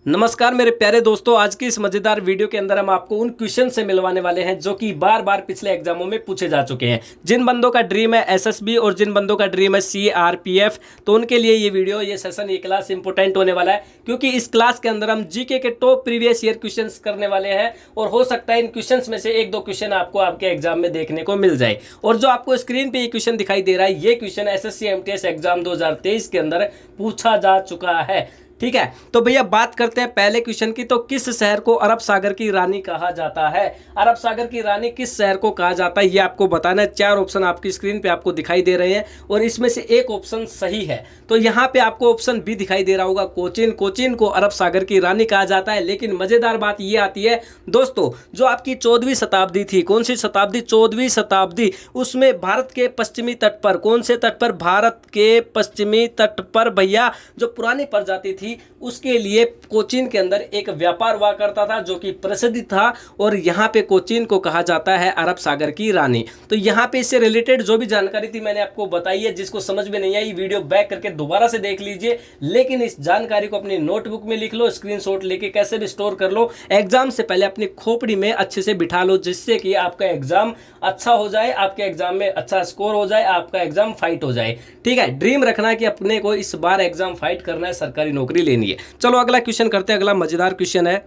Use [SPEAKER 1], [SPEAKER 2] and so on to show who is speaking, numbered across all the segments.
[SPEAKER 1] नमस्कार मेरे प्यारे दोस्तों, आज की इस मजेदार वीडियो के अंदर हम आपको उन क्वेश्चन से मिलवाने वाले हैं जो कि बार बार पिछले एग्जामों में पूछे जा चुके हैं। जिन बंदों का ड्रीम है एसएसबी और जिन बंदों का ड्रीम है सीआरपीएफ, तो उनके लिए ये वीडियो, ये सेशन, ये क्लास इंपॉर्टेंट होने वाला है, क्योंकि इस क्लास के अंदर हम जीके के टॉप प्रीवियस ईयर क्वेश्चन करने वाले हैं और हो सकता है इन क्वेश्चन में से एक दो क्वेश्चन आपको आपके एग्जाम में देखने को मिल जाए। और जो आपको स्क्रीन पे ये क्वेश्चन दिखाई दे रहा है, ये क्वेश्चन एसएससी एमटीएस एग्जाम 2023 के अंदर पूछा जा चुका है। ठीक है, तो भैया बात करते हैं पहले क्वेश्चन की। तो किस शहर को अरब सागर की रानी कहा जाता है? अरब सागर की रानी किस शहर को कहा जाता है, ये आपको बताना है। चार ऑप्शन आपकी स्क्रीन पे आपको दिखाई दे रहे हैं और इसमें से एक ऑप्शन सही है। तो यहाँ पे आपको ऑप्शन बी दिखाई दे रहा होगा, कोचीन। कोचीन को अरब सागर की रानी कहा जाता है। लेकिन मजेदार बात ये आती है दोस्तों, जो आपकी 14वीं शताब्दी थी, कौन सी शताब्दी? 14वीं शताब्दी। उसमें भारत के पश्चिमी तट पर, कौन से तट पर? भारत के पश्चिमी तट पर भैया जो पुरानी प्रजाति थी उसके लिए कोचीन के अंदर एक व्यापार हुआ करता था जो कि प्रसिद्ध था, और यहाँ पे कोचीन को कहा जाता है अरब सागर की रानी। तो यहाँ पे इससे रिलेटेड जो भी जानकारी थी मैंने आपको बताई है। जिसको समझ में नहीं आई वीडियो बैक करके दोबारा से देख लीजिए, लेकिन इस जानकारी को अपनी नोटबुक में लिख लो, स्क्रीनशॉट लेके कैसे भी स्टोर कर लो, एग्जाम से पहले अपनी खोपड़ी में अच्छे से बिठा लो, जिससे कि आपका एग्जाम अच्छा हो जाए, आपके एग्जाम में अच्छा स्कोर हो जाए, आपका एग्जाम फाइट हो जाए। ठीक है, ड्रीम रखना कि अपने को इस बार एग्जाम फाइट करना है, सरकारी नौकरी लेनी है। चलो अगला क्वेश्चन करते हैं। अगला मजेदार क्वेश्चन है।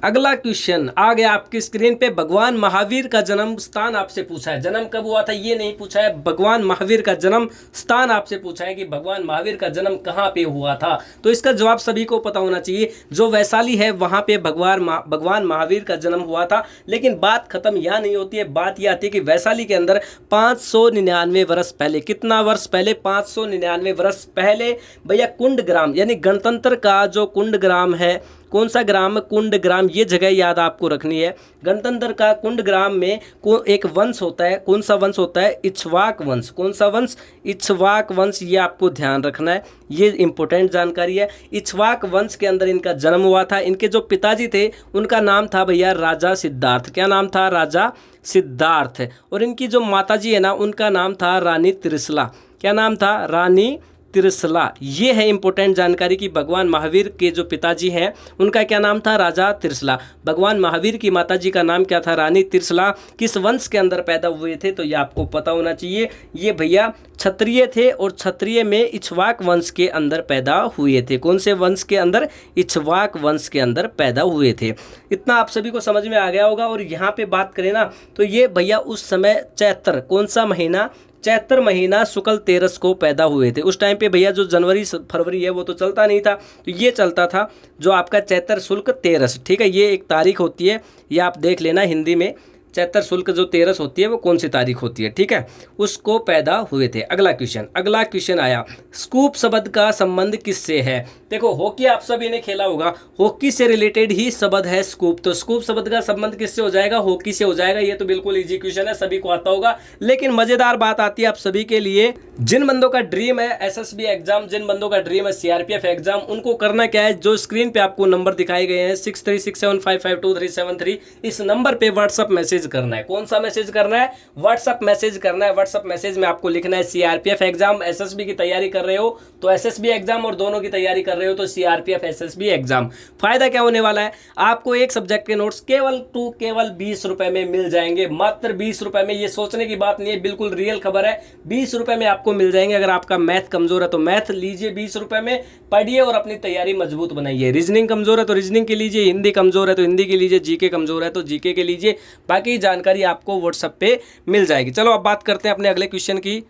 [SPEAKER 1] अगला क्वेश्चन आ गया आपकी स्क्रीन पे। भगवान महावीर का जन्म स्थान आपसे पूछा है। जन्म कब हुआ था ये नहीं पूछा है, भगवान महावीर का जन्म स्थान आपसे पूछा है कि भगवान महावीर का जन्म कहाँ पे हुआ था। तो इसका जवाब सभी को पता होना चाहिए। जो वैशाली है वहां पे भगवान महावीर का जन्म हुआ था। लेकिन बात खत्म यहाँ नहीं होती है, बात यह आती है कि वैशाली के अंदर 599 वर्ष पहले, कितना वर्ष पहले? 599 वर्ष पहले भैया कुंडग्राम, यानी गणतंत्र का जो कुंडग्राम है, कौन सा ग्राम? कुंडग्राम। ये जगह याद आपको रखनी है। गणतंत्र का कुंडग्राम में एक वंश होता है। कौन सा वंश होता है? इक्ष्वाक वंश। कौन सा वंश? इक्ष्वाक वंश। ये आपको ध्यान रखना है, ये इंपॉर्टेंट जानकारी है। इक्ष्वाक वंश के अंदर इनका जन्म हुआ था। इनके जो पिताजी थे उनका नाम था भैया राजा सिद्धार्थ। क्या नाम था? राजा सिद्धार्थ। और इनकी जो माताजी है ना, उनका नाम था रानी त्रिशला। क्या नाम था? रानी त्रिशला। ये है इंपॉर्टेंट जानकारी कि भगवान महावीर के जो पिताजी हैं उनका क्या नाम था? राजा त्रिशला। भगवान महावीर की माताजी का नाम क्या था? रानी त्रिशला। किस वंश के अंदर पैदा हुए थे? तो ये आपको पता होना चाहिए। ये भैया क्षत्रिय थे और क्षत्रिय में इक्ष्वाक वंश के अंदर पैदा हुए थे। कौन से वंश के अंदर? इक्ष्वाक वंश के अंदर पैदा हुए थे। इतना आप सभी को समझ में आ गया होगा। और यहाँ पे बात करें ना, तो ये भैया उस समय चैत्र, कौन सा महीना? चैत्र महीना शुक्ल 13 को पैदा हुए थे। उस टाइम पे भैया जो जनवरी फरवरी है वो तो चलता नहीं था, तो ये चलता था जो आपका चैत्र शुक्ल 13। ठीक है, ये एक तारीख होती है, ये आप देख लेना हिंदी में। चैत्र शुल्क जो 13 होती है वो कौन सी तारीख होती है? ठीक है, उसको पैदा हुए थे। अगला क्वेश्चन आया, स्कूप शब्द का संबंध किससे है? देखो, हॉकी आप सभी ने खेला होगा, हॉकी से रिलेटेड ही शब्द है स्कूप। तो स्कूप शब्द का संबंध किससे हो जाएगा? हॉकी से हो जाएगा। ये तो बिल्कुल इजी क्वेश्चन है, सभी को आता होगा। लेकिन मजेदार बात आती है आप सभी के लिए, जिन बंदों का ड्रीम है एसएसबी एग्जाम, जिन बंदों का ड्रीम है सीआरपीएफ एग्जाम, उनको करना क्या है? जो स्क्रीन पे आपको नंबर दिखाए गए हैं 6367552373, इस नंबर पे व्हाट्सअप मैसेज करना है। कौन सा मैसेज करना है? व्हाट्सअप मैसेज करना है। व्हाट्सअप मैसेज में आपको लिखना है सीआरपीएफ एग्जाम। एसएसबी की तैयारी कर रहे हो तो एसएसबी एग्जाम, और दोनों की तैयारी कर रहे हो तो सीआरपीएफ एसएसबी एग्जाम। फायदा क्या होने वाला है? आपको एक सब्जेक्ट के नोट्स केवल 20 रुपए में मिल जाएंगे, मात्र 20 रुपए में। ये सोचने की बात नहीं है, बिल्कुल रियल खबर है। 20 रुपए में आपको मिल जाएंगे। अगर आपका मैथ कमजोर है तो मैथ लीजिए 20 रुपए में, पढ़िए और अपनी तैयारी मजबूत बनाइए। रीजनिंग कमजोर है तो रीजनिंग के लीजिए, हिंदी कमजोर है तो हिंदी के लीजिए, जीके कमजोर है तो जीके के लीजिए। बाकी जानकारी आपको व्हाट्सएप पे मिल जाएगी। चलो अब बात करते हैं अपने अगले क्वेश्चन की।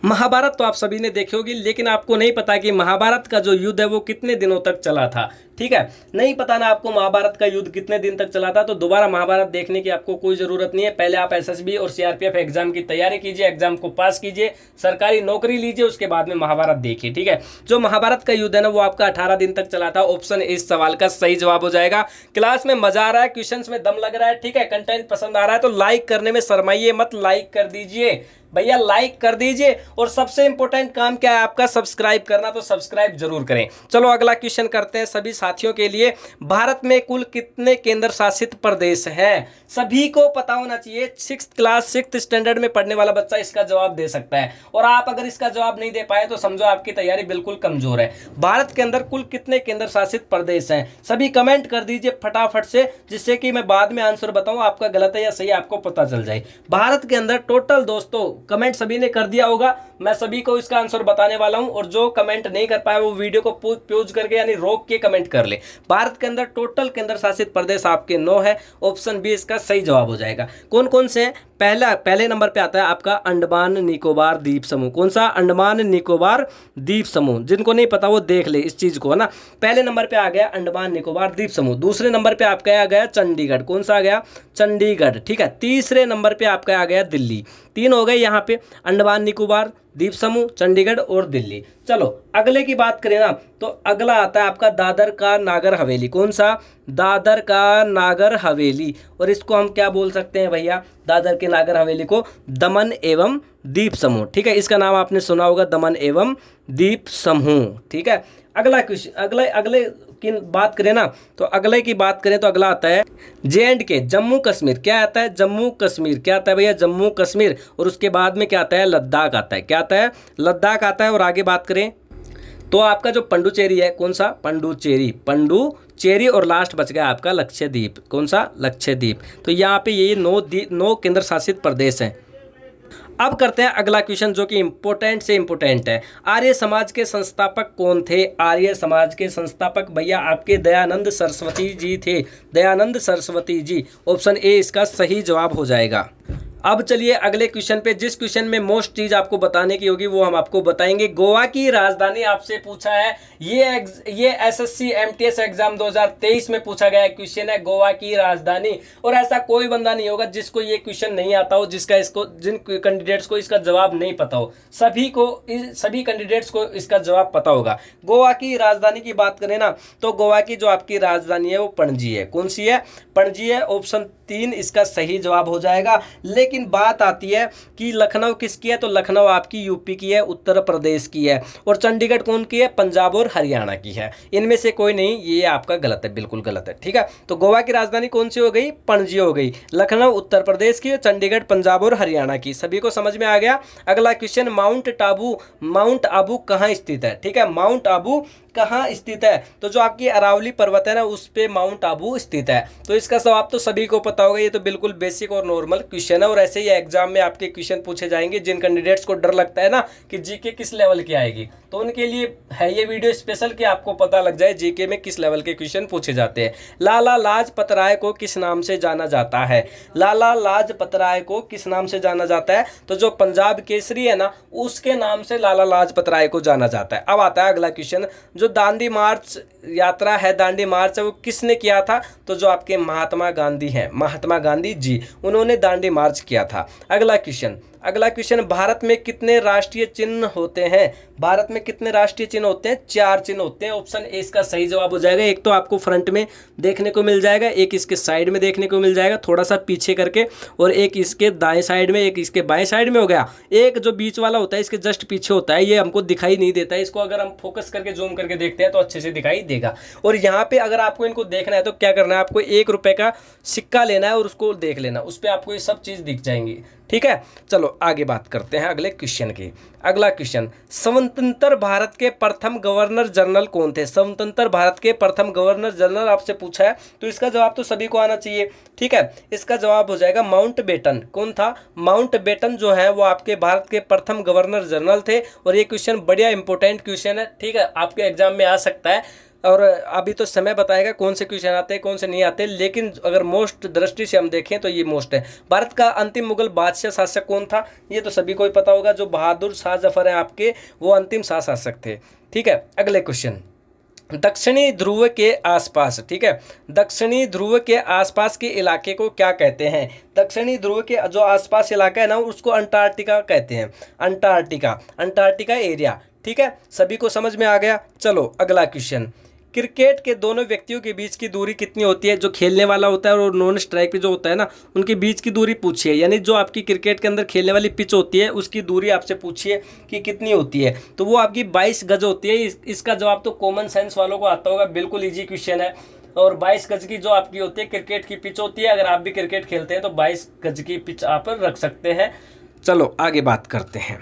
[SPEAKER 1] महाभारत तो आप सभी ने देखी होगी, लेकिन आपको नहीं पता कि महाभारत का जो युद्ध है वो कितने दिनों तक चला था। ठीक है, नहीं पता ना आपको महाभारत का युद्ध कितने दिन तक चला था, तो दोबारा महाभारत देखने की आपको कोई जरूरत नहीं है। पहले आप एसएसबी और सीआरपीएफ एग्जाम की तैयारी कीजिए, एग्जाम को पास कीजिए, सरकारी नौकरी लीजिए, उसके बाद में महाभारत देखिए। ठीक है, जो महाभारत का युद्ध है ना वो आपका 18 दिन तक चला था। ऑप्शन इस सवाल का सही जवाब हो जाएगा। क्लास में मजा आ रहा है, क्वेश्चंस में दम लग रहा है, ठीक है, कंटेंट पसंद आ रहा है तो लाइक करने में शर्माइए मत, लाइक कर दीजिए भैया, लाइक कर दीजिए। और सबसे इंपॉर्टेंट काम क्या है आपका? सब्सक्राइब करना, तो सब्सक्राइब जरूर करें। चलो अगला क्वेश्चन करते हैं। सभी साथियों के लिए, भारत में कुल कितने केंद्र शासित प्रदेश हैं? सभी को पता होना चाहिए। 6th क्लास 6th स्टैंडर्ड में पढ़ने वाला बच्चा इसका जवाब दे सकता है, और आप अगर इसका जवाब नहीं दे पाए तो समझो आपकी तैयारी बिल्कुल कमजोर है। भारत के अंदर कुल कितने केंद्र शासित प्रदेश हैं? सभी कमेंट कर दीजिए फटाफट से, जिससे कि मैं बाद में आंसर बताऊं आपका गलत है या सही, आपको पता चल जाए। भारत के अंदर टोटल, दोस्तों कमेंट सभी ने कर दिया होगा, मैं सभी को इसका आंसर बताने वाला हूं, और जो कमेंट नहीं कर पाया वो वीडियो को पॉज करके यानी रोक के कमेंट कर ले। भारत के अंदर टोटल केंद्र शासित प्रदेश आपके 9 है। ऑप्शन बी इसका सही जवाब हो जाएगा। कौन कौन से हैं? पहले नंबर पे आता है आपका अंडमान निकोबार द्वीप समूह। कौन सा? अंडमान निकोबार द्वीप समूह। जिनको नहीं पता वो देख ले इस चीज को, है ना। पहले नंबर पे आ गया अंडमान निकोबार द्वीप समूह। दूसरे नंबर पे आपका आ गया चंडीगढ़। कौन सा आ गया? चंडीगढ़, ठीक है। तीसरे नंबर पे आपका आ गया दिल्ली। 3 हो गए यहाँ पे, अंडमान निकोबार द्वीप समूह, चंडीगढ़ और दिल्ली। चलो अगले की बात करें ना, तो अगला आता है आपका दादर का नागर हवेली। कौन सा? दादर का नागर हवेली। और इसको हम क्या बोल सकते हैं भैया? दादर के नागर हवेली को दमन एवं द्वीप समूह, ठीक है। इसका नाम आपने सुना होगा, दमन एवं द्वीप समूह, ठीक है। अगला क्वेश्चन, अगले की बात करें ना, तो अगले की बात करें तो अगला आता है J&K, जम्मू कश्मीर। क्या आता है? जम्मू कश्मीर। क्या आता है भैया? जम्मू कश्मीर। और उसके बाद में क्या आता है? लद्दाख आता है। क्या आता है? लद्दाख आता है। और आगे बात करें तो आपका जो पंडुचेरी है, कौन सा? पंडुचेरी। और लास्ट बच गया आपका लक्षद्वीप। कौन सा? लक्षद्वीप। तो यहाँ पे ये 9 केंद्र शासित प्रदेश हैं। अब करते हैं अगला क्वेश्चन, जो कि इंपॉर्टेंट से इंपॉर्टेंट है। आर्य समाज के संस्थापक कौन थे? आर्य समाज के संस्थापक भैया आपके दयानंद सरस्वती जी थे। दयानंद सरस्वती जी। ऑप्शन ए इसका सही जवाब हो जाएगा। अब चलिए अगले क्वेश्चन पे, जिस क्वेश्चन में मोस्ट चीज आपको बताने की होगी वो हम आपको बताएंगे। गोवा की राजधानी आपसे पूछा है, ये एसएससी एमटीएस एग्जाम 2023 में पूछा गया क्वेश्चन है, गोवा की राजधानी। और ऐसा कोई बंदा नहीं होगा जिसको ये क्वेश्चन नहीं आता हो, जिन कैंडिडेट्स को इसका जवाब नहीं पता हो। सभी कैंडिडेट्स को इसका जवाब पता होगा। गोवा की राजधानी की बात करें ना, तो गोवा की जो आपकी राजधानी है वो पणजी है। कौन सी है? पणजी है। ऑप्शन 3 इसका सही जवाब हो जाएगा। लेकिन बात आती है कि लखनऊ किसकी है, तो लखनऊ आपकी यूपी की है, उत्तर प्रदेश की है। और चंडीगढ़ कौन की है? पंजाब और हरियाणा की है। इनमें से कोई नहीं, ये आपका गलत है, बिल्कुल गलत है, ठीक है। तो गोवा की राजधानी कौन सी हो गई? पणजी हो गई। लखनऊ उत्तर प्रदेश की, चंडीगढ़ पंजाब और हरियाणा की। सभी को समझ में आ गया। अगला क्वेश्चन, माउंट आबू कहाँ स्थित है? ठीक है, माउंट आबू कहाँ स्थित है? तो जो आपकी अरावली पर्वत है ना, उस पे माउंट आबू स्थित है। तो इसका जवाब तो सभी को पता होगा। ये तो बिल्कुल बेसिक और नॉर्मल क्वेश्चन है, और ऐसे ही एग्जाम में आपके क्वेश्चन पूछे जाएंगे। जिन कैंडिडेट्स को डर लगता है ना कि जीके किस लेवल की आएगी, तो उनके लिए है ये वीडियो स्पेशल कि आपको पता लग जाए जीके में किस लेवल के क्वेश्चन पूछे जाते हैं। लाला लाजपत राय को किस नाम से जाना जाता है? लाला लाजपत राय को किस नाम से जाना जाता है? तो जो पंजाब केसरी है ना, उसके नाम से लाला लाजपत राय को जाना जाता है। अब आता है अगला क्वेश्चन, जो दांडी मार्च यात्रा है, दांडी मार्च है, वो किसने किया था? तो जो आपके महात्मा गांधी हैं, महात्मा गांधी जी, उन्होंने दांडी मार्च किया था। अगला क्वेश्चन, भारत में कितने राष्ट्रीय चिन्ह होते हैं? भारत में कितने राष्ट्रीय चिन्ह होते हैं? 4 चिन्ह होते हैं। ऑप्शन ए इसका सही जवाब हो जाएगा। एक तो आपको फ्रंट में देखने को मिल जाएगा, एक इसके साइड में देखने को मिल जाएगा थोड़ा सा पीछे करके, और एक इसके दाएं साइड में, एक इसके बाएं साइड में हो गया। एक जो बीच वाला होता है इसके जस्ट पीछे होता है, ये हमको दिखाई नहीं देता है। इसको अगर हम फोकस करके जूम करके देखते हैं तो अच्छे से दिखाई देगा। और यहाँ पे अगर आपको इनको देखना है तो क्या करना है, आपको 1 रुपए का सिक्का लेना है और उसको देख लेना, उस पर आपको ये सब चीज़ दिख जाएंगी, ठीक है। चलो आगे बात करते हैं अगले क्वेश्चन की। अगला क्वेश्चन, स्वतंत्र भारत के प्रथम गवर्नर जनरल कौन थे? स्वतंत्र भारत के प्रथम गवर्नर जनरल आपसे पूछा है, तो इसका जवाब तो सभी को आना चाहिए, ठीक है। इसका जवाब हो जाएगा माउंटबेटन। कौन था? माउंटबेटन जो है वो आपके भारत के प्रथम गवर्नर जनरल थे। और ये क्वेश्चन बढ़िया इंपॉर्टेंट क्वेश्चन है, ठीक है, आपके एग्जाम में आ सकता है। और अभी तो समय बताएगा कौन से क्वेश्चन आते हैं कौन से नहीं आते, लेकिन अगर मोस्ट दृष्टि से हम देखें तो ये मोस्ट है। भारत का अंतिम मुगल बादशाह शासक कौन था? ये तो सभी को ही पता होगा, जो बहादुर शाह जफर हैं आपके, वो अंतिम शाह शासक थे, ठीक है। अगले क्वेश्चन, दक्षिणी ध्रुव के आसपास, ठीक है, दक्षिणी ध्रुव के आसपास के इलाके को क्या कहते हैं? दक्षिणी ध्रुव के जो आसपास इलाका है ना, उसको अंटार्कटिका कहते हैं। अंटार्कटिका एरिया, ठीक है, सभी को समझ में आ गया। चलो अगला क्वेश्चन, क्रिकेट के दोनों व्यक्तियों के बीच की दूरी कितनी होती है, जो खेलने वाला होता है और नॉन स्ट्राइक पे जो होता है ना, उनके बीच की दूरी पूछिए। यानी जो आपकी क्रिकेट के अंदर खेलने वाली पिच होती है उसकी दूरी आपसे पूछिए कि कितनी होती है, तो वो आपकी 22 गज होती है। इसका जवाब तो कॉमन सेंस वालों को आता होगा, बिल्कुल ईजी क्वेश्चन है। और 22 गज की जो आपकी होती है क्रिकेट की पिच होती है, अगर आप भी क्रिकेट खेलते हैं तो 22 गज की पिच आप रख सकते हैं। चलो आगे बात करते हैं।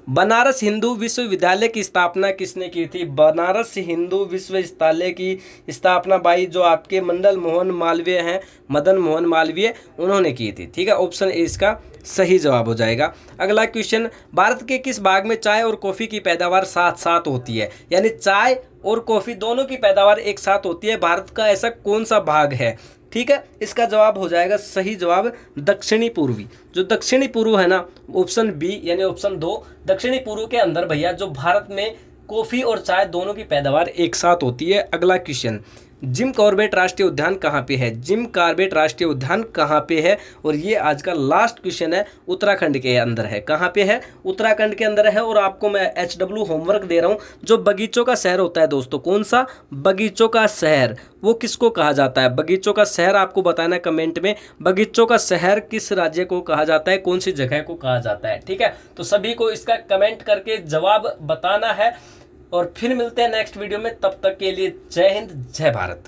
[SPEAKER 1] बनारस हिंदू विश्वविद्यालय की स्थापना किसने की थी? बनारस हिंदू विश्वविद्यालय की स्थापना भाई जो आपके मंडल मोहन मालवीय हैं, मदन मोहन मालवीय, उन्होंने की थी। ठीक है, ऑप्शन ए इसका सही जवाब हो जाएगा। अगला क्वेश्चन, भारत के किस भाग में चाय और कॉफ़ी की पैदावार साथ साथ होती है? यानी चाय और कॉफ़ी दोनों की पैदावार एक साथ होती है, भारत का ऐसा कौन सा भाग है? ठीक है, इसका जवाब हो जाएगा सही जवाब दक्षिणी पूर्वी। जो दक्षिणी पूर्व है ना, ऑप्शन बी यानी ऑप्शन 2, दक्षिणी पूर्व के अंदर भैया जो भारत में कॉफ़ी और चाय दोनों की पैदावार एक साथ होती है। अगला क्वेश्चन, जिम कॉर्बेट राष्ट्रीय उद्यान कहाँ पे है? जिम कॉर्बेट राष्ट्रीय उद्यान कहाँ पे है? और ये आज का लास्ट क्वेश्चन है, उत्तराखंड के अंदर है। कहाँ पे है? उत्तराखंड के अंदर है। और आपको मैं HW होमवर्क दे रहा हूँ, जो बगीचों का शहर होता है दोस्तों, कौन सा? बगीचों का शहर, वो किसको कहा जाता है? बगीचों का शहर आपको बताना है कमेंट में, बगीचों का शहर किस राज्य को कहा जाता है, कौन सी जगह को कहा जाता है। ठीक है, तो सभी को इसका कमेंट करके जवाब बताना है। और फिर मिलते हैं नेक्स्ट वीडियो में, तब तक के लिए जय हिंद, जय भारत।